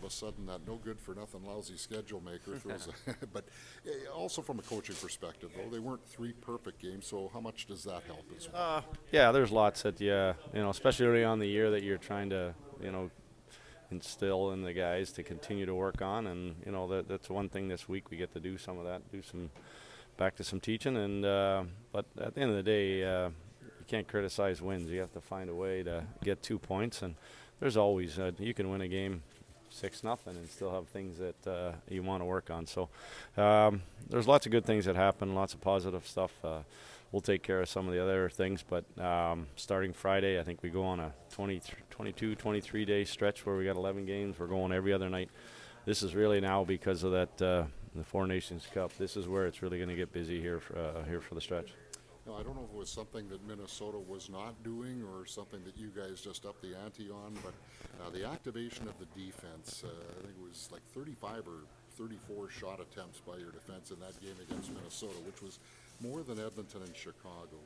a sudden that no good for nothing lousy schedule maker throws but also from a coaching perspective, though, they weren't 3 perfect games, so how much does that help as well? Yeah, there's lots that especially early on in the year that you're trying to, instill in the guys to continue to work on, and that's one thing this week we get to do some of that, back to some teaching, and but at the end of the day, you can't criticize wins. You have to find a way to get 2 points, and there's always you can win a game 6-0 and still have things that you want to work on. So there's lots of good things that happen, lots of positive stuff. We'll take care of some of the other things, but starting Friday, I think we go on a 23-day stretch where we got 11 games. We're going every other night. This is really now because of that the Four Nations Cup. This is where it's really going to get busy here for the stretch. Now, I don't know if it was something that Minnesota was not doing or something that you guys just upped the ante on, but the activation of the defense, I think it was like 35 or 34 shot attempts by your defense in that game against Minnesota, which was more than Edmonton and Chicago.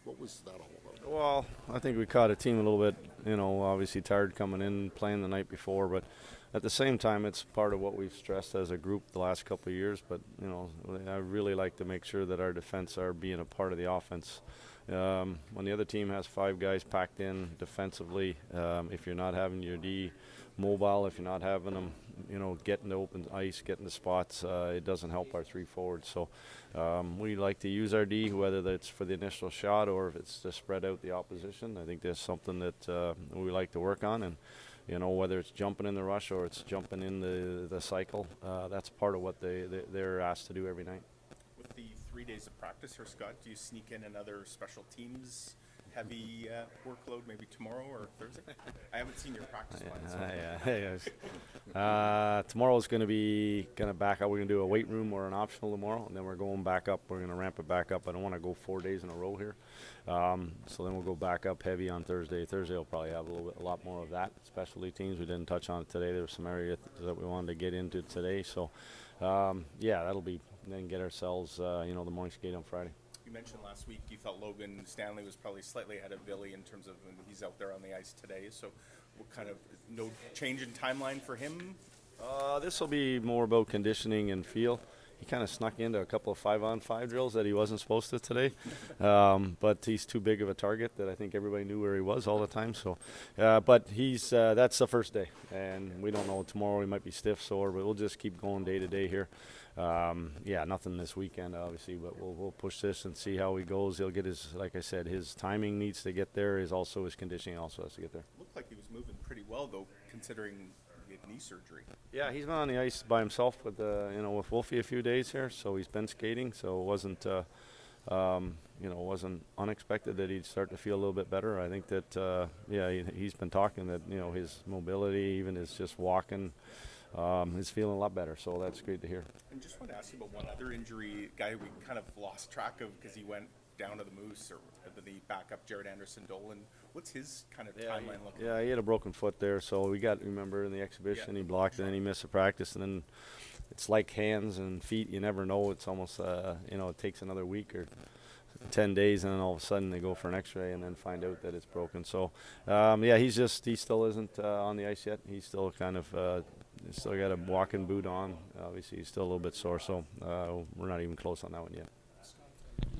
What was that all about? Well, I think we caught a team a little bit, obviously tired coming in, playing the night before, but at the same time, it's part of what we've stressed as a group the last couple of years. But, I really like to make sure that our defense are being a part of the offense. When the other team has 5 guys packed in defensively, if you're not having your D mobile, if you're not having them, get into open ice, get into spots, it doesn't help our 3 forwards. So we like to use our D, whether that's for the initial shot or if it's to spread out the opposition. I think that's something that we like to work on, and whether it's jumping in the rush or it's jumping in the cycle, that's part of what they're asked to do every night. With the 3 days of practice here, Scott, do you sneak in another special teams heavy workload maybe tomorrow or Thursday? I haven't seen your practice plans. Tomorrow's going to back up. We're going to do a weight room or an optional tomorrow, and then we're going back up. We're going to ramp it back up. I don't want to go 4 days in a row here. So then we'll go back up heavy on Thursday. Thursday will probably have a lot more of that. Specialty teams, we didn't touch on it today. There were some areas that we wanted to get into today. So, that'll be then get ourselves, the morning skate on Friday. You mentioned last week you thought Logan Stanley was probably slightly ahead of Billy in terms of when he's out there on the ice today. So what kind of no change in timeline for him? This will be more about conditioning and feel. He kind of snuck into a couple of 5-on-5 drills that he wasn't supposed to today. But he's too big of a target that I think everybody knew where he was all the time. So, but he's that's the first day. And we don't know tomorrow. He might be stiff, sore, but we'll just keep going day to day here. Nothing this weekend, obviously, but we'll push this and see how he goes. He'll get like I said, his timing needs to get there. His conditioning also has to get there. Looked like he was moving pretty well, though, considering he had knee surgery. Yeah, he's been on the ice by himself with Wolfie a few days here, so he's been skating. So it wasn't wasn't unexpected that he'd start to feel a little bit better. I think that he's been talking that his mobility, even his just walking, is feeling a lot better. So that's great to hear. And just want to ask you about one other injury, guy we kind of lost track of because he went down to the Moose or the backup, Jaret Anderson-Dolan. What's his kind of timeline looking like? Yeah, he had a broken foot there, so remember in the exhibition he blocked it and he missed a practice, and then it's like hands and feet, you never know. It's almost it takes another week or 10 days, and then all of a sudden they go for an x-ray and then find out that it's broken. So he still isn't on the ice yet. He's still kind of still got a walking boot on. Obviously he's still a little bit sore, so we're not even close on that one yet.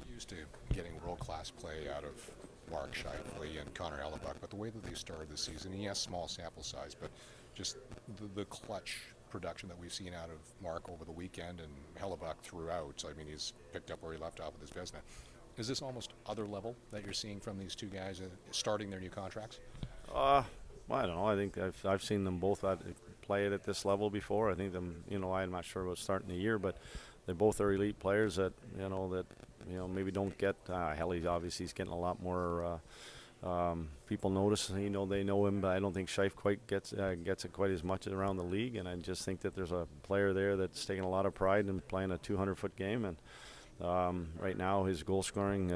Used to getting world-class play out of Mark Scheifele and Connor Hellebuyck, but the way that they started the season, he has small sample size, but just the clutch production that we've seen out of Mark over the weekend and Hellebuyck throughout. So, I mean, he's picked up where he left off with his business. Is this almost other level that you're seeing from these two guys starting their new contracts? Well, I don't know. I think I've seen them both play it at this level before. I think I'm not sure about starting the year, but they both are elite players that maybe don't get. Helly obviously is getting a lot more people notice. They know him, but I don't think Scheif quite gets it quite as much around the league. And I just think that there's a player there that's taking a lot of pride in playing a 200-foot game. And right now his goal scoring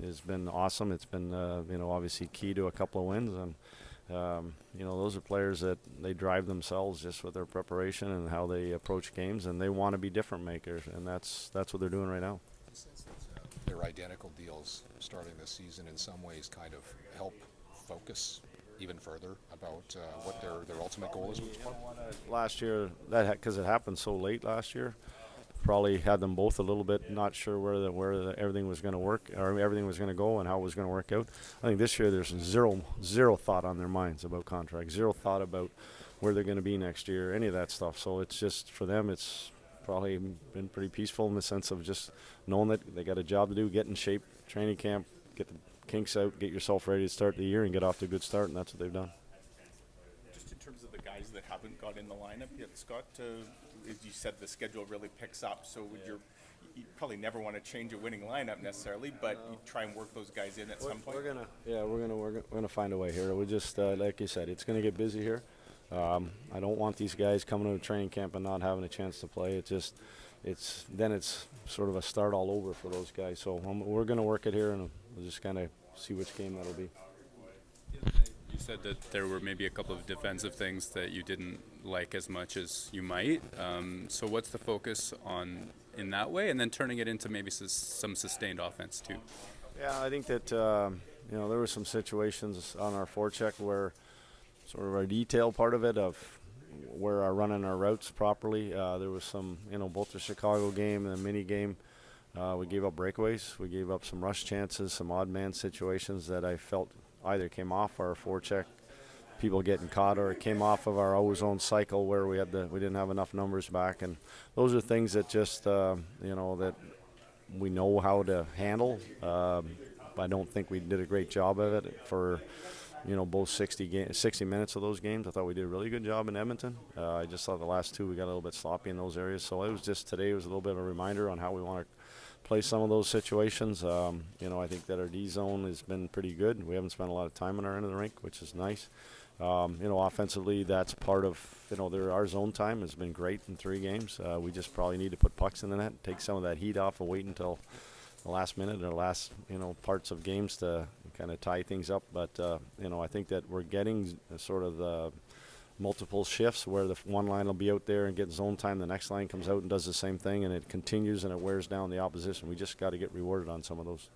has been awesome. It's been obviously key to a couple of wins. And those are players that they drive themselves just with their preparation and how they approach games, and they want to be different makers, and that's what they're doing right now. Their identical deals starting this season in some ways kind of help focus even further about what their ultimate goal is with the sport? Last year, because it happened so late last year, probably had them both a little bit not sure where everything was going to work or everything was going to go and how it was going to work out. I think this year there's zero thought on their minds about contracts, zero thought about where they're going to be next year, any of that stuff. So it's just for them, it's probably been pretty peaceful in the sense of just knowing that they got a job to do, get in shape, training camp, get the kinks out, get yourself ready to start the year and get off to a good start, and that's what they've done. Just in terms of the guys that haven't got in the lineup yet, Scott, as you said, the schedule really picks up. So you probably never want to change a winning lineup necessarily, but you try and work those guys in at some point. We're gonna find a way here. We just like you said, it's gonna get busy here. I don't want these guys coming to training camp and not having a chance to play. It's sort of a start all over for those guys. So we're gonna work it here, and we'll just kind of see which game that'll be. You said that there were maybe a couple of defensive things that you didn't like as much as you might. So what's the focus on in that way, and then turning it into maybe some sustained offense too? Yeah, I think that there were some situations on our forecheck where sort of our detail part of it of where our running our routes properly. There was some, both the Chicago game and the mini game. We gave up breakaways. We gave up some rush chances, some odd man situations that I felt either came off our forecheck, people getting caught, or it came off of our O-zone cycle where we didn't have enough numbers back. And those are things that just, that we know how to handle. I don't think we did a great job of it for, both 60 minutes of those games. I thought we did a really good job in Edmonton. I just thought the last two we got a little bit sloppy in those areas. So it was just today was a little bit of a reminder on how we want to play some of those situations. I think that our D zone has been pretty good. We haven't spent a lot of time on our end of the rink, which is nice. Offensively, that's part of, our zone time has been great in 3 games. We just probably need to put pucks in the net, take some of that heat off and wait until the last minute or last, parts of games to kind of tie things up. But, I think that we're getting sort of the multiple shifts where the one line will be out there and get zone time. The next line comes out and does the same thing, and it continues and it wears down the opposition. We just got to get rewarded on some of those.